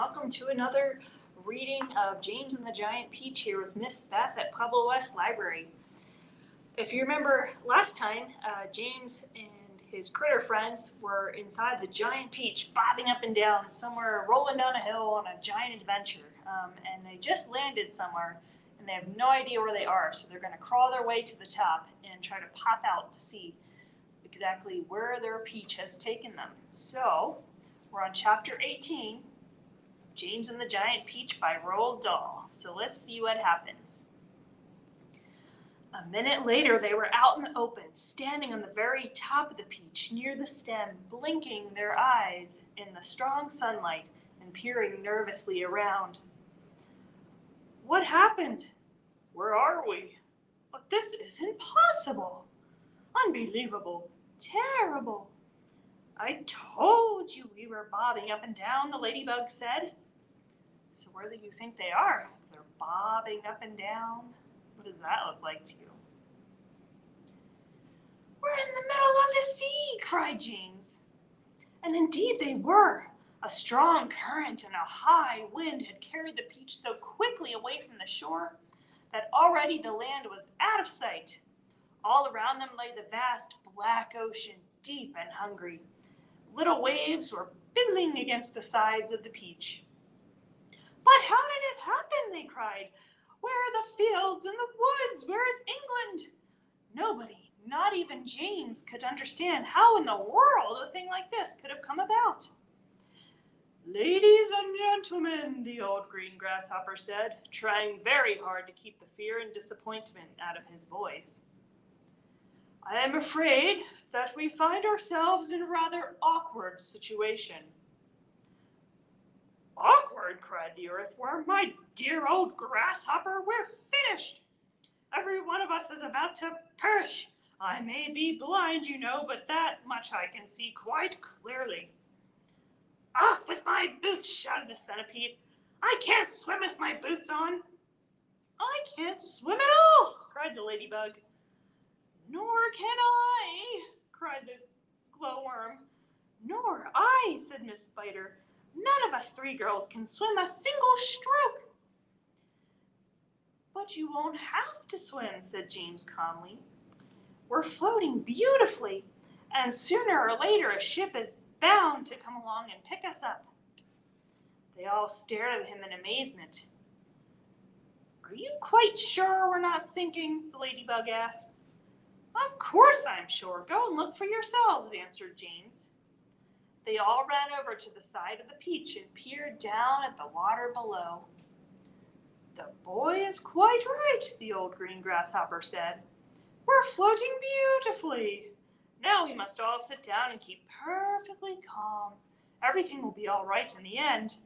welcome to another reading of James and the Giant Peach here with Miss Beth at Pueblo West Library. If you remember last time, James and his critter friends were inside the giant peach, bobbing up and down somewhere, rolling down a hill on a giant adventure. And they just landed somewhere, and they have no idea where they are, so they're going to crawl their way to the top and try to pop out to see exactly where their peach has taken them. So, we're on chapter 18, James and the Giant Peach by Roald Dahl. So let's see what happens. A minute later, they were out in the open, standing on the very top of the peach, near the stem, blinking their eyes in the strong sunlight and peering nervously around. What happened? Where are we? But this is impossible. Unbelievable. Terrible. I told you we were bobbing up and down, the ladybug said. So where do you think they are? They're bobbing up and down. What does that look like to you? We're in the middle of the sea, cried James. And indeed they were. A strong current and a high wind had carried the peach so quickly away from the shore that already the land was out of sight. All around them lay the vast black ocean, deep and hungry. Little waves were biddling against the sides of the peach. But how did it happen? They cried. Where are the fields and the woods? Where is England? Nobody, not even James, could understand how in the world a thing like this could have come about. Ladies and gentlemen, the old green grasshopper said, trying very hard to keep the fear and disappointment out of his voice. I am afraid that we find ourselves in a rather awkward situation. Awkward, cried the earthworm. My dear old grasshopper, we're finished. Every one of us is about to perish. I may be blind, you know, but that much I can see quite clearly. Off with my boots, shouted the centipede. I can't swim with my boots on. I can't swim at all, cried the ladybug. Nor can I, cried the glowworm. Nor I, said Miss Spider. None of us three girls can swim a single stroke. But you won't have to swim, said James calmly. We're floating beautifully, and sooner or later a ship is bound to come along and pick us up. They all stared at him in amazement. Are you quite sure we're not sinking? The ladybug asked. Of course I'm sure. Go and look for yourselves, answered James. They all ran over to the side of the peach and peered down at the water below. The boy is quite right, the old green grasshopper said. We're floating beautifully. Now we must all sit down and keep perfectly calm. Everything will be all right in the end.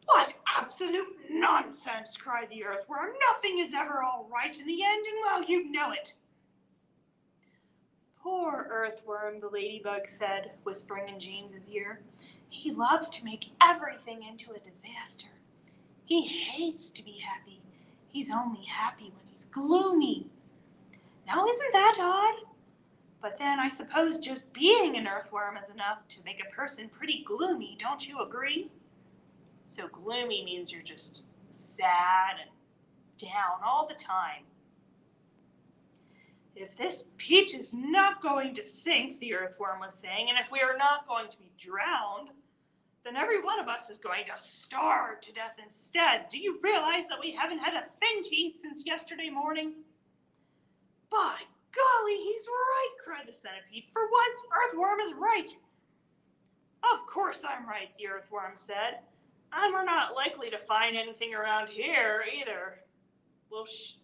What absolute nonsense, cried the earthworm. Nothing is ever all right in the end, and well, you know it. Poor earthworm, the ladybug said, whispering in James's ear. He loves to make everything into a disaster. He hates to be happy. He's only happy when he's gloomy. Now, isn't that odd? But then I suppose just being an earthworm is enough to make a person pretty gloomy, don't you agree? So gloomy means you're just sad and down all the time. If this peach is not going to sink, the earthworm was saying, and if we are not going to be drowned, then every one of us is going to starve to death instead. Do you realize that we haven't had a thing to eat since yesterday morning? By golly, he's right, cried the centipede. For once, earthworm is right. Of course I'm right, the earthworm said. And we're not likely to find anything around here either.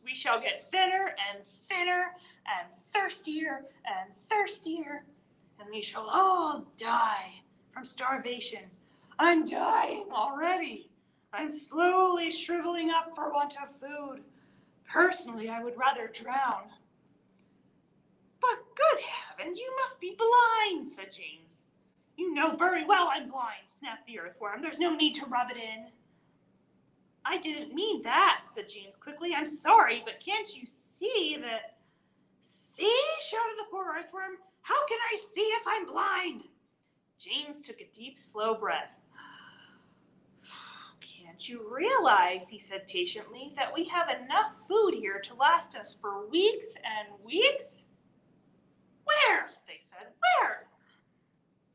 We shall get thinner and thinner and thirstier, and we shall all die from starvation. I'm dying already. I'm slowly shriveling up for want of food. Personally, I would rather drown. But good heavens, you must be blind, said James. You know very well I'm blind, snapped the earthworm. There's no need to rub it in. I didn't mean that, said James quickly. I'm sorry, but can't you see that... See, shouted the poor earthworm. How can I see if I'm blind? James took a deep, slow breath. Don't you realize, he said patiently, that we have enough food here to last us for weeks and weeks? Where? They said. Where?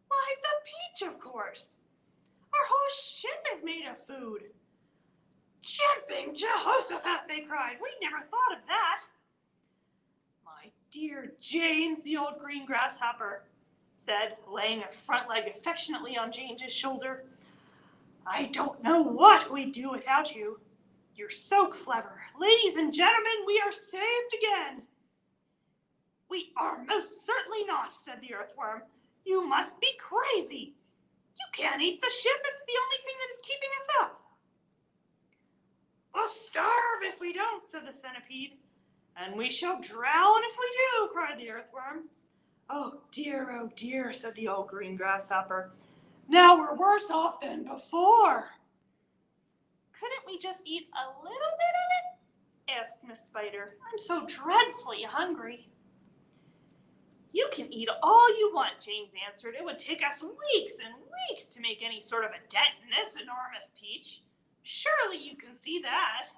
Why, the peach, of course. Our whole ship is made of food. Jumping Jehoshaphat, they cried. We never thought of that. My dear James, the old green grasshopper said, laying a front leg affectionately on James's shoulder. I don't know what we'd do without you. You're so clever. Ladies and gentlemen, we are saved again. We are most certainly not, said the earthworm. You must be crazy. You can't eat the ship. It's the only thing that is keeping us up. We'll starve if we don't, said the centipede. And we shall drown if we do, cried the earthworm. Oh dear, said the old green grasshopper. Now we're worse off than before. Couldn't we just eat a little bit of it? Asked Miss Spider. I'm so dreadfully hungry. You can eat all you want, James answered. It would take us weeks and weeks to make any sort of a dent in this enormous peach. Surely you can see that.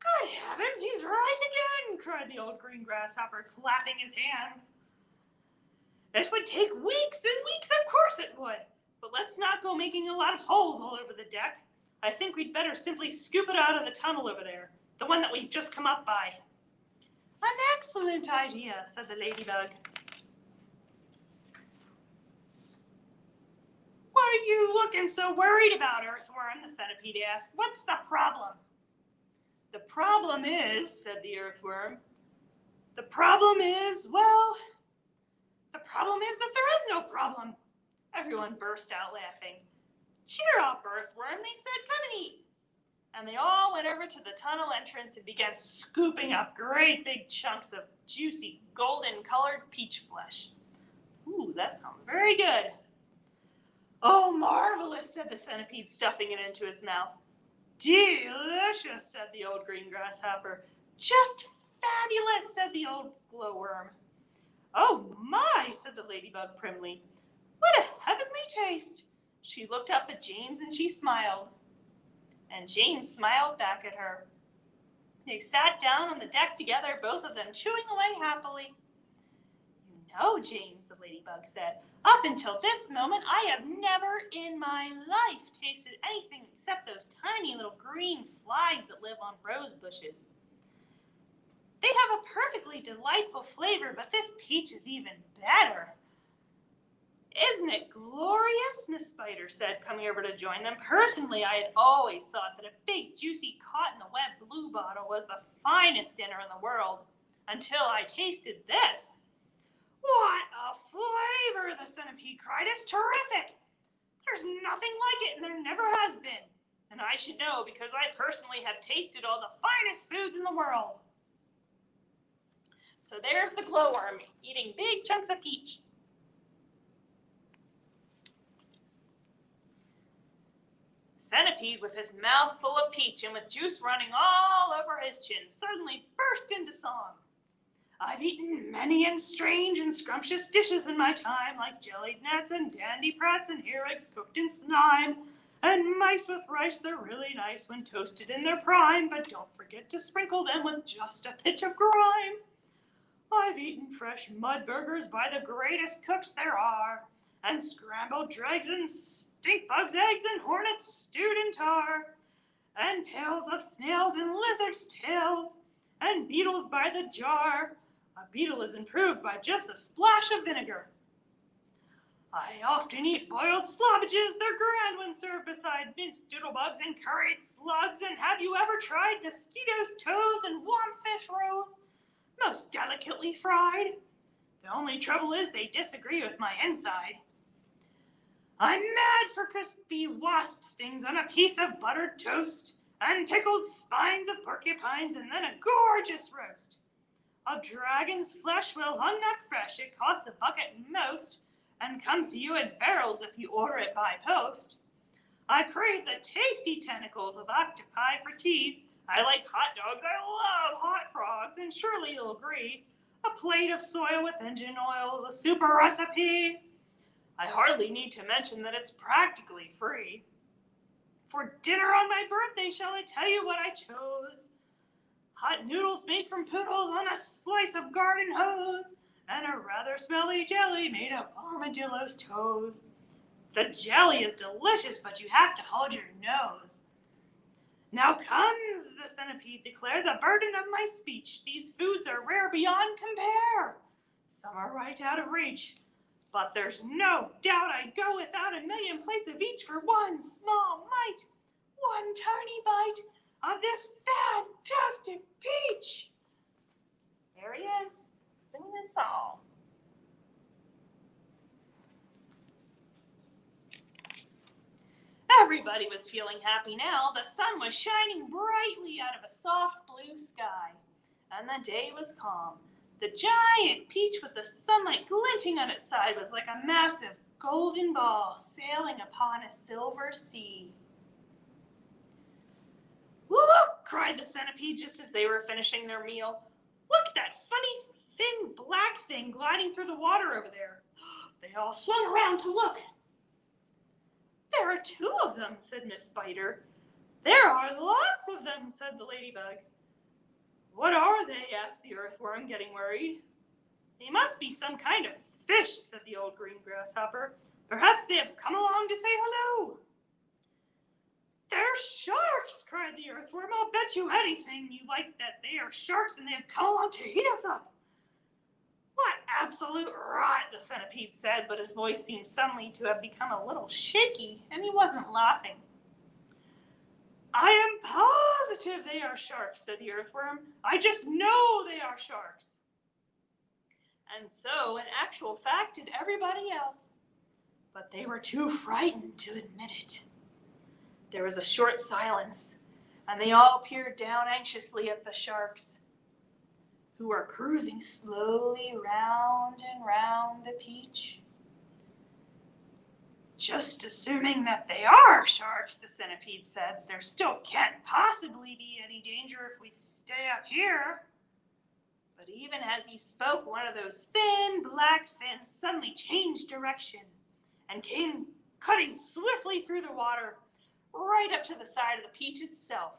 Good heavens, he's right again, cried the old green grasshopper, clapping his hands. It would take weeks and weeks, of course it would. But let's not go making a lot of holes all over the deck. I think we'd better simply scoop it out of the tunnel over there, the one that we've just come up by. An excellent idea, said the ladybug. What are you looking so worried about, earthworm? The centipede asked. What's the problem? The problem is, said the earthworm, the problem is that there is no problem. Everyone burst out laughing. Cheer up, earthworm, they said. Come and eat. And they all went over to the tunnel entrance and began scooping up great big chunks of juicy, golden-colored peach flesh. Ooh, that sounds very good. Oh, marvelous, said the centipede, stuffing it into his mouth. Delicious, said the old green grasshopper. Just fabulous, said the old glowworm. Oh, my, said the ladybug primly. What a heavenly taste. She looked up at James and she smiled. And James smiled back at her. They sat down on the deck together, both of them chewing away happily. You know, James, the ladybug said, up until this moment, I have never in my life tasted anything except those tiny little green flies that live on rose bushes. They have a perfectly delightful flavor, but this peach is even better. Isn't it glorious? Miss Spider said, coming over to join them. Personally, I had always thought that a big, juicy, caught-in-the-web bluebottle was the finest dinner in the world, until I tasted this. What a flavor, the centipede cried. It's terrific. There's nothing like it, and there never has been. And I should know because I personally have tasted all the finest foods in the world. So there's the glowworm eating big chunks of peach. Centipede, with his mouth full of peach and with juice running all over his chin, suddenly burst into song. I've eaten many and strange and scrumptious dishes in my time, like jellied gnats and dandy prats and earwigs cooked in slime, and mice with rice. They're really nice when toasted in their prime, but don't forget to sprinkle them with just a pinch of grime. I've eaten fresh mud burgers by the greatest cooks there are, and scrambled dregs and stink bugs' eggs and hornets stewed in tar, and pails of snails and lizards' tails, and beetles by the jar. A beetle is improved by just a splash of vinegar. I often eat boiled slobbages. They're grand when served beside minced doodlebugs and curried slugs. And have you ever tried mosquitoes' toes and womfish rolls? Most delicately fried. The only trouble is they disagree with my inside. I'm mad for crispy wasp stings on a piece of buttered toast, and pickled spines of porcupines, and then a gorgeous roast of dragon's flesh, well hung not fresh. It costs $1 most, and comes to you in barrels if you order it by post. I crave the tasty tentacles of octopi for tea. I like hot dogs, I love hot frogs, and surely you'll agree, a plate of soy with engine oil is a super recipe. I hardly need to mention that it's practically free. For dinner on my birthday, shall I tell you what I chose? Hot noodles made from poodles on a slice of garden hose, and a rather smelly jelly made of armadillo's toes. The jelly is delicious, but you have to hold your nose. Now comes, the centipede declared, the burden of my speech. These foods are rare beyond compare. Some are right out of reach, but there's no doubt I'd go without a million plates of each for one small mite, one tiny bite of this fantastic peach. There he is, singing his song. Everybody was feeling happy now. The sun was shining brightly out of a soft blue sky, and the day was calm. The giant peach with the sunlight glinting on its side was like a massive golden ball sailing upon a silver sea. Look, cried the centipede just as they were finishing their meal. Look at that funny, thin, black thing gliding through the water over there. They all swung around to look. There are two of them, said Miss Spider. There are lots of them, said the ladybug. What are they? Asked the earthworm, getting worried. They must be some kind of fish, said the old green grasshopper. Perhaps they have come along to say hello. They're sharks, cried the earthworm. I'll bet you anything you like that they are sharks and they have come along to eat us up. What absolute rot, the centipede said, but his voice seemed suddenly to have become a little shaky, and he wasn't laughing. I am positive they are sharks, said the earthworm. I just know they are sharks. And so, in actual fact, did everybody else. But they were too frightened to admit it. There was a short silence, and they all peered down anxiously at the sharks, who were cruising slowly round and round the peach. Just assuming that they are sharks, the centipede said, there still can't possibly be any danger if we stay up here. But even as he spoke, one of those thin black fins suddenly changed direction and came cutting swiftly through the water, right up to the side of the peach itself.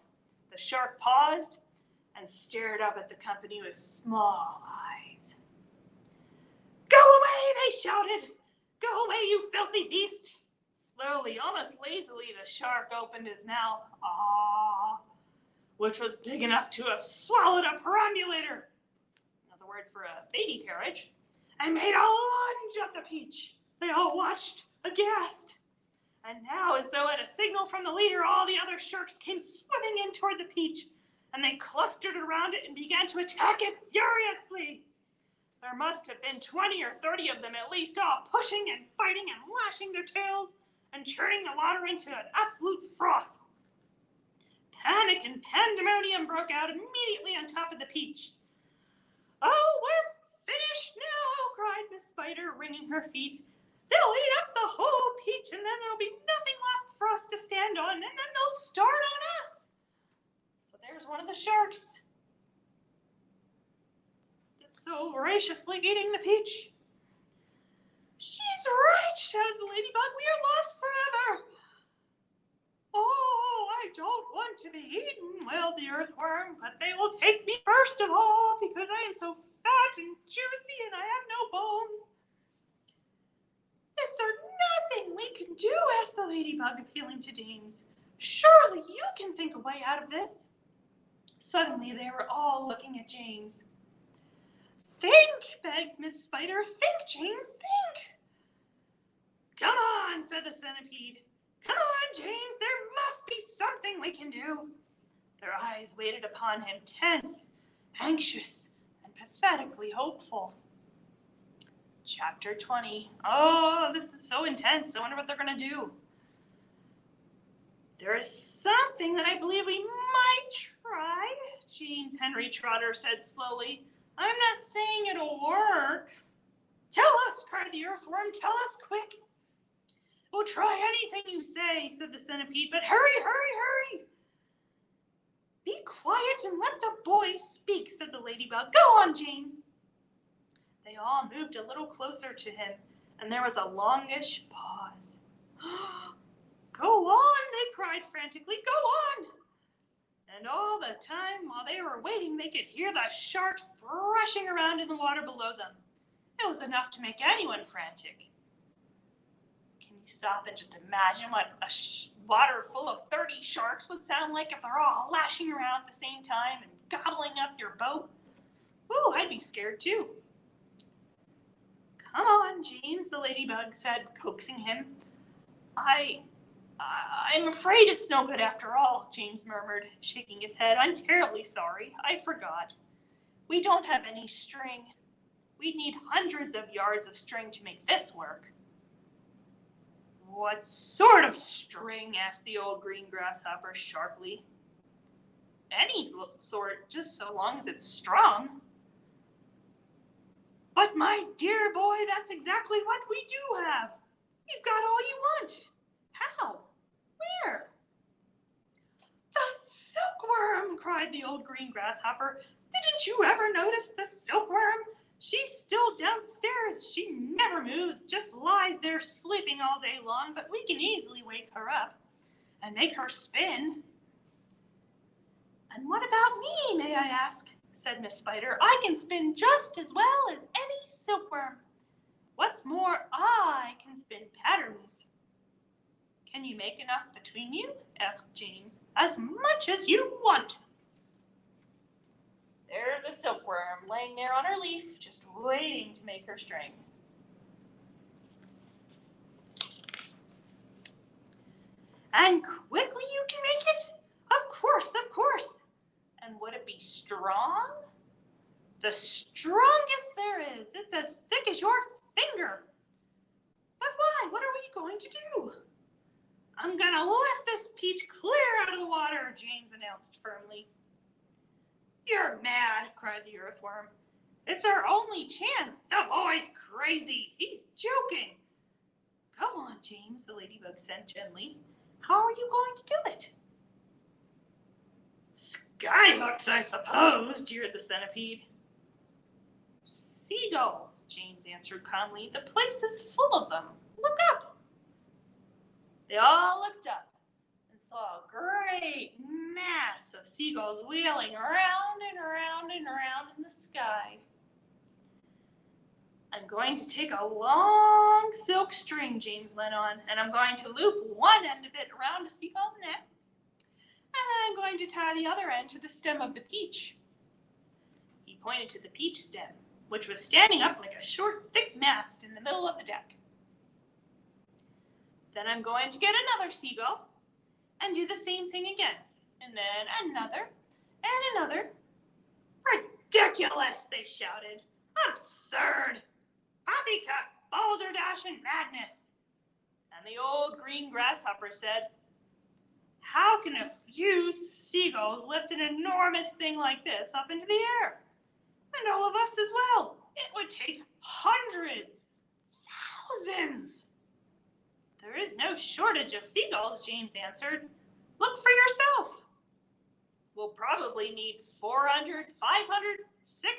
The shark paused and stared up at the company with small eyes. Go away, they shouted. Go away, you filthy beast. Slowly, almost lazily, the shark opened his mouth, which was big enough to have swallowed a perambulator, another word for a baby carriage, and made a lunge at the peach. They all watched, aghast. And now, as though at a signal from the leader, all the other sharks came swimming in toward the peach, and they clustered around it and began to attack it furiously. There must have been 20 or 30 of them at least, all pushing and fighting and lashing their tails and churning the water into an absolute froth. Panic and pandemonium broke out immediately on top of the peach. Oh, we're finished now, cried Miss Spider, wringing her feet. They'll eat up the whole peach, and then there'll be nothing left for us to stand on, and then they'll start on us. So there's one of the sharks that's so voraciously eating the peach. She's right, shouted the ladybug. We are lost forever. Oh, I don't want to be eaten, wailed the earthworm, but they will take me first of all because I am so fat and juicy and I have no bones. Is there nothing we can do? Asked the ladybug, appealing to James. Surely you can think a way out of this. Suddenly they were all looking at James. Think, begged Miss Spider. Think, James, think. Come on, said the centipede. Come on, James, there must be something we can do. Their eyes waited upon him, tense, anxious, and pathetically hopeful. Chapter 20. Oh, this is so intense. I wonder what they're going to do. There is something that I believe we might try, James Henry Trotter said slowly. I'm not saying it'll work. Tell us, cried the earthworm. Tell us quick. We'll try anything you say, said the centipede, but hurry, hurry, hurry. Be quiet and let the boy speak, said the ladybug. Go on, James. They all moved a little closer to him, and there was a longish pause. Go on, they cried frantically. Go on! And all the time while they were waiting, they could hear the sharks thrashing around in the water below them. It was enough to make anyone frantic. Can you stop and just imagine what a water full of 30 sharks would sound like if they're all lashing around at the same time and gobbling up your boat? Ooh, I'd be scared too. Come on, James, the ladybug said, coaxing him. I'm afraid it's no good after all, James murmured, shaking his head. I'm terribly sorry. I forgot. We don't have any string. We'd need hundreds of yards of string to make this work. What sort of string? Asked the old green grasshopper sharply. Any sort, just so long as it's strong. But my dear boy, that's exactly what we do have. You've got all you want. How? Where? The silkworm, cried the old green grasshopper. Didn't you ever notice the silkworm? She's still downstairs. She never moves, just lies there sleeping all day long, but we can easily wake her up and make her spin. And what about me, may I ask? Said Miss Spider. I can spin just as well as any silkworm. What's more, I can spin patterns. Can you make enough between you? Asked James. As much as you want. There's a silkworm laying there on her leaf, just waiting to make her string. And quickly you can make it? Of course, of course. And would it be strong? The strongest there is. It's as thick as your finger. But why? What are we going to do? I'm going to lift this peach clear out of the water, James announced firmly. You're mad, cried the earthworm. It's our only chance. The boy's crazy. He's joking. Go on, James, the ladybug said gently. How are you going to do it? Skyhooks, I suppose, jeered the centipede. Seagulls, James answered calmly. The place is full of them. Look up. They all looked up and saw a great mass of seagulls wheeling around and around and around in the sky. I'm going to take a long silk string, James went on, and I'm going to loop one end of it around a seagull's neck, and then I'm going to tie the other end to the stem of the peach. He pointed to the peach stem, which was standing up like a short, thick mast in the middle of the deck. Then I'm going to get another seagull and do the same thing again, and then another and another. Ridiculous, they shouted. Absurd. Poppycock, balderdash, and madness. And the old green grasshopper said, how can a few seagulls lift an enormous thing like this up into the air? And all of us as well. It would take hundreds, thousands. There is no shortage of seagulls, James answered. Look for yourself. We'll probably need 400, 500, 600,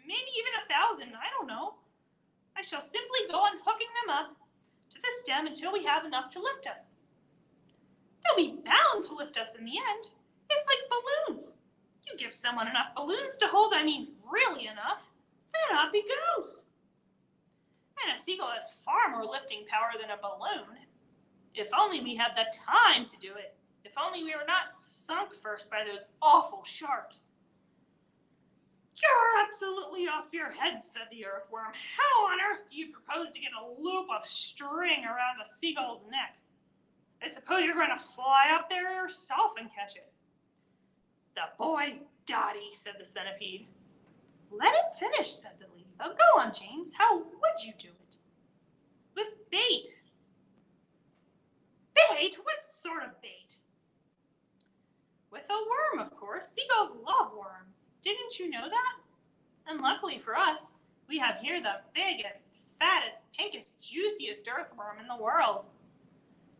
maybe even 1,000, I don't know. I shall simply go on hooking them up to the stem until we have enough to lift us. They'll be bound to lift us in the end. It's like balloons. You give someone enough balloons to hold, really enough, then up he goes. And a seagull has far more lifting power than a balloon. If only we had the time to do it. If only we were not sunk first by those awful sharks. You're absolutely off your head, said the earthworm. How on earth do you propose to get a loop of string around a seagull's neck? I suppose you're going to fly up there yourself and catch it. The boy's dotty, said the centipede. Let him finish, said the ladybug. Go on, James. How would you do it? With bait. Bait? What sort of bait? With a worm, of course. Seagulls love worms. Didn't you know that? And luckily for us, we have here the biggest, fattest, pinkest, juiciest earthworm in the world.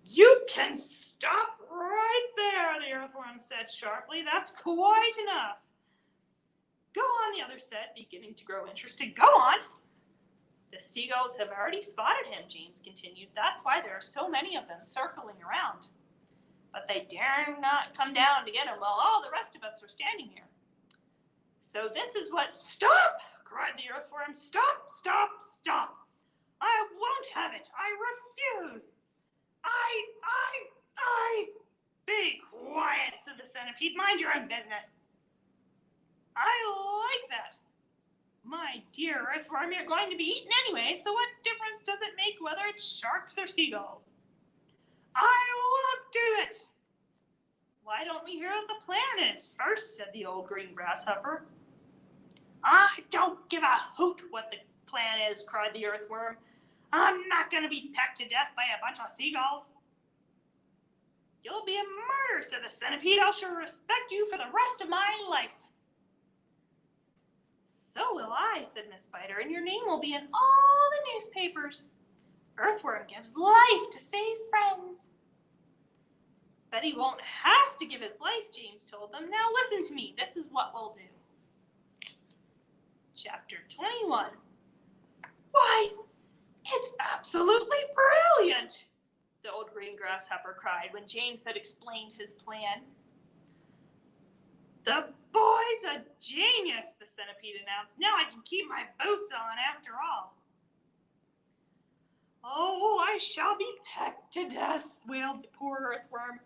You can stop right there, the earthworm said sharply. That's quite enough. Go on, the other said, beginning to grow interested. Go on. The seagulls have already spotted him, James continued. That's why there are so many of them circling around. But they dare not come down to get him while all the rest of us are standing here. So this is what— Stop! Cried the earthworm. Stop, stop, stop. I won't have it. I refuse. Be quiet, said the centipede. Mind your own business. I like that. My dear earthworm, you're going to be eaten anyway, so what difference does it make whether it's sharks or seagulls? I won't do it. Why don't we hear what the plan is first, said the old green grasshopper. I don't give a hoot what the plan is, cried the earthworm. I'm not going to be pecked to death by a bunch of seagulls. You'll be a martyr, said the centipede. I shall respect you for the rest of my life. So will I, said Miss Spider, and your name will be in all the newspapers. Earthworm gives life to save friends. But he won't have to give his life, James told them. Now listen to me. This is what we'll do. Chapter 21. Why, it's absolutely brilliant, the old green grasshopper cried when James had explained his plan. The boy's a genius, the centipede announced. Now I can keep my boots on after all. Oh, I shall be pecked to death, wailed the poor earthworm.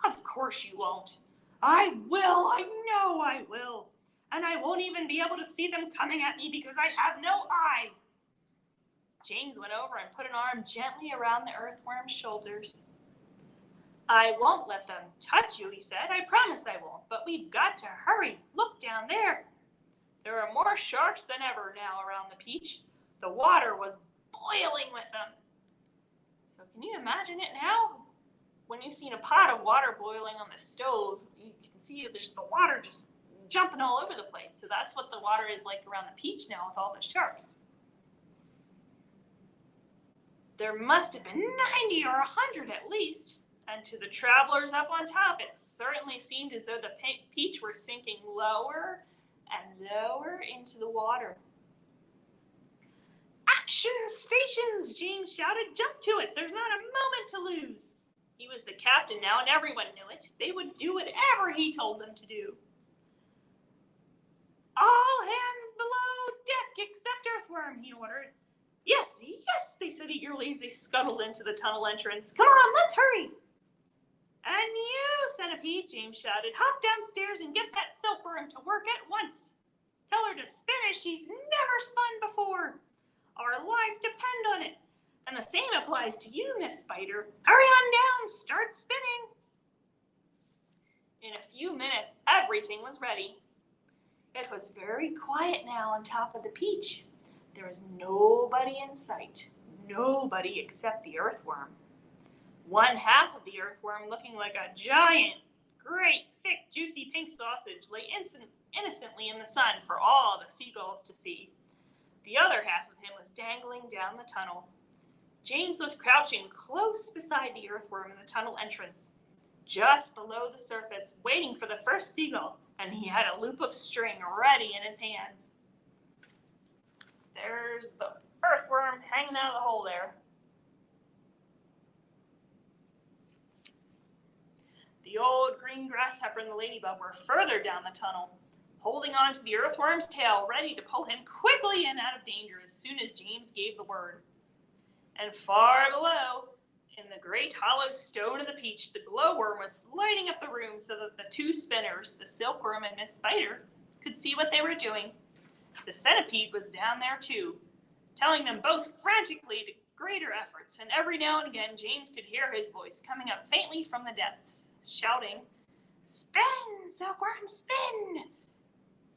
Of course you won't. I will, I know I will. And I won't even be able to see them coming at me because I have no eyes. James went over and put an arm gently around the earthworm's shoulders. I won't let them touch you, he said. I promise I won't, but we've got to hurry. Look down there. There are more sharks than ever now around the beach. The water was boiling with them. So can you imagine it now? When you've seen a pot of water boiling on the stove, you can see there's the water just jumping all over the place. So that's what the water is like around the beach now with all the sharks. There must have been 90 or 100 at least. And to the travelers up on top, it certainly seemed as though the beach were sinking lower and lower into the water. Action stations, James shouted. Jump to it. There's not a moment to lose. He was the captain now, and everyone knew it. They would do whatever he told them to do. All hands below deck except Earthworm, he ordered. Yes, yes, they said eagerly as they scuttled into the tunnel entrance. Come on, let's hurry. And you, Centipede, James shouted, hop downstairs and get that silkworm to work at once. Tell her to spin as she's never spun before. Our lives depend on it. And the same applies to you, Miss Spider. Hurry on down, start spinning. In a few minutes, everything was ready. It was very quiet now on top of the peach. There was nobody in sight, nobody except the earthworm. One half of the earthworm, looking like a giant, great, thick, juicy pink sausage, lay innocently in the sun for all the seagulls to see. The other half of him was dangling down the tunnel. James was crouching close beside the earthworm in the tunnel entrance, just below the surface, waiting for the first seagull, and he had a loop of string ready in his hands. There's the earthworm hanging out of the hole there. The old green grasshopper and the ladybug were further down the tunnel, holding on to the earthworm's tail, ready to pull him quickly in out of danger as soon as James gave the word. And far below, in the great hollow stone of the peach, the glowworm was lighting up the room so that the two spinners, the silkworm and Miss Spider, could see what they were doing. The centipede was down there too, telling them both frantically to greater efforts, and every now and again James could hear his voice coming up faintly from the depths, shouting, Spin, silkworm, spin!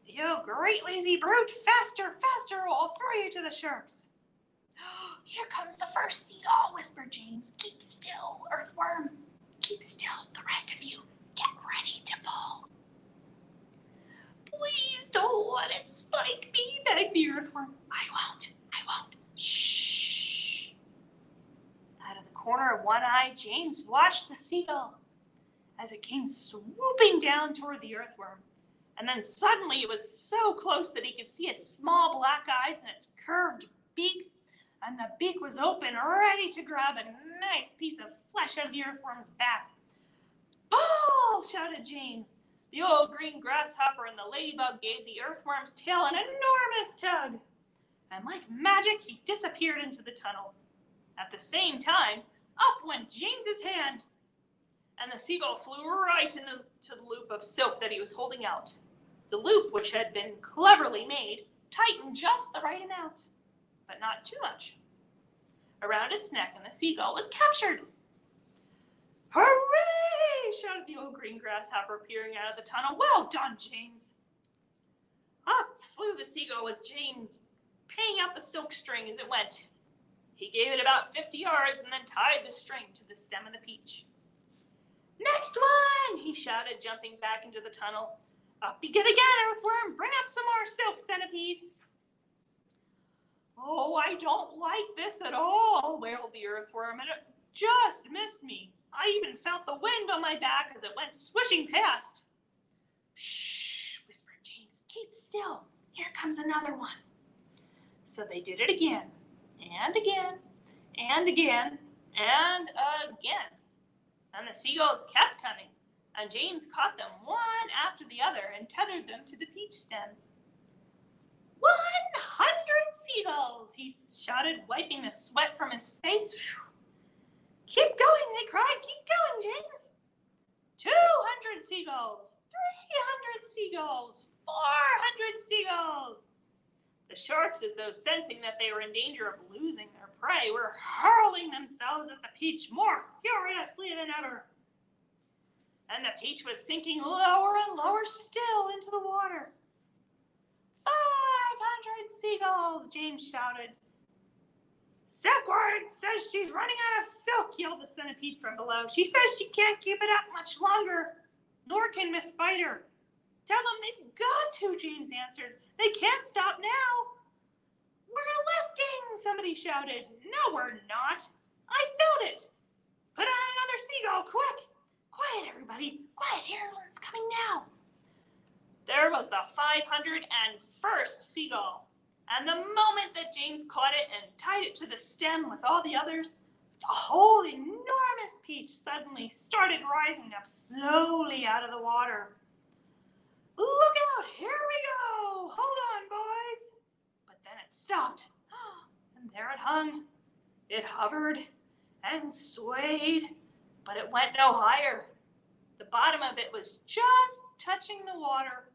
You great lazy brute, faster, faster, or I'll throw you to the sharks. Here comes the first seagull, whispered James. Keep still, earthworm. Keep still. The rest of you, get ready to pull. Please don't let it spike me, begged the earthworm. I won't. Shh. Out of the corner of one eye, James watched the seagull as it came swooping down toward the earthworm. And then suddenly it was so close that he could see its small black eyes and its curved beak. and the beak was open, ready to grab a nice piece of flesh out of the earthworm's back. "Pull!" shouted James. The old green grasshopper and the ladybug gave the earthworm's tail an enormous tug, and like magic, he disappeared into the tunnel. At the same time, up went James's hand, and the seagull flew right into the loop of silk that he was holding out. The loop, which had been cleverly made, tightened just the right amount, but not too much, around its neck, and the seagull was captured. "Hooray!" shouted the old green grasshopper, peering out of the tunnel. "Well done, James." Up flew the seagull with James paying out the silk string as it went. He gave it about 50 yards and then tied the string to the stem of the peach. "Next one!" he shouted, jumping back into the tunnel. "Up you get again, earthworm. Bring up some more silk, centipede." "Oh, I don't like this at all," wailed the earthworm, "and it just missed me. I even felt the wind on my back as it went swishing past." "Shh," whispered James. "Keep still. Here comes another one." So they did it again, and again, and again, and again. And the seagulls kept coming, and James caught them one after the other and tethered them to the peach stem. 100 seagulls, he shouted, wiping the sweat from his face. "Keep going," they cried. "Keep going, James." 200 seagulls, 300 seagulls, 400 seagulls. The sharks, as though sensing that they were in danger of losing their prey, were hurling themselves at the peach more furiously than ever. And the peach was sinking lower and lower still into the water. 500 seagulls, James shouted. "Silkworm says she's running out of silk," yelled the centipede from below. "She says she can't keep it up much longer, nor can Miss Spider." "Tell them they've got to," James answered. "They can't stop now." "We're lifting," somebody shouted. "No, we're not. I felt it. Put on another seagull, quick. Quiet, everybody. Quiet, here, it's coming now." There was the 501st seagull, and the moment that James caught it and tied it to the stem with all the others, the whole enormous peach suddenly started rising up slowly out of the water. "Look out, here we go. Hold on, boys." But then it stopped, and there it hung. It hovered and swayed, but it went no higher. The bottom of it was just touching the water.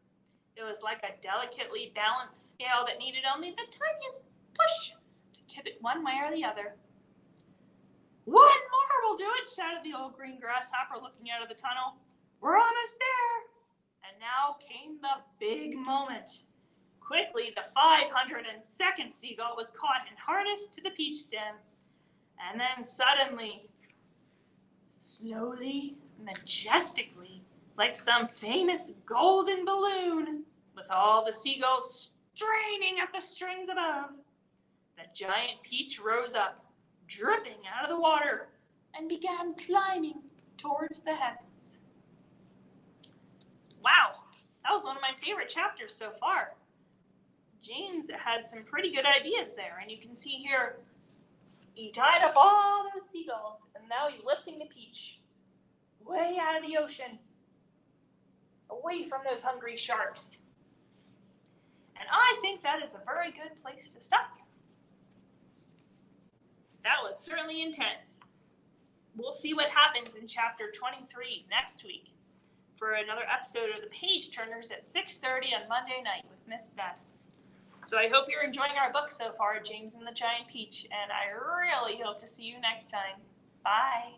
It was like a delicately balanced scale that needed only the tiniest push to tip it one way or the other. "One more will do it," shouted the old green grasshopper, looking out of the tunnel. "We're almost there." And now came the big moment. Quickly, the 502nd seagull was caught and harnessed to the peach stem. And then suddenly, slowly, majestically, like some famous golden balloon, with all the seagulls straining at the strings above, the giant peach rose up, dripping out of the water, and began climbing towards the heavens. Wow, that was one of my favorite chapters so far. James had some pretty good ideas there, and you can see here, he tied up all those seagulls, and now he's lifting the peach way out of the ocean, away from those hungry sharks. And I think that is a very good place to stop. That was certainly intense. We'll see what happens in chapter 23 next week for another episode of the Page Turners at 6:30 on Monday night with Miss Beth. So I hope you're enjoying our book so far, James and the Giant Peach, and I really hope to see you next time. Bye.